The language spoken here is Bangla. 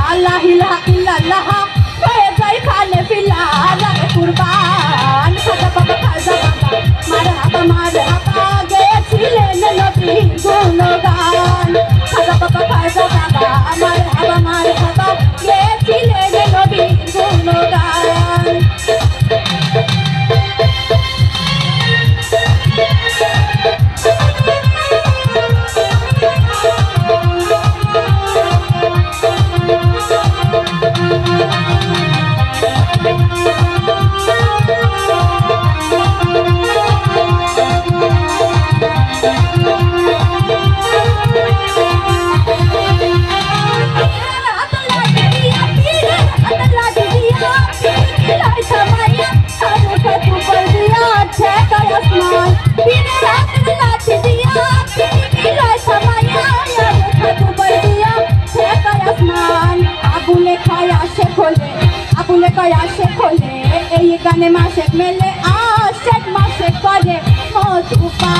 Allah ilaha illallah hয়ে যায় খানে ফিলা লাগে কুরবান খাজা বাবা মারহাবা গেছিলেন নবী গুণগান খাজা বাবা মারহাবা গেছিলেন নবী গুণগান আসে খোলে এই গানে মাসে মেলে আশেক মাসে করে মধুপা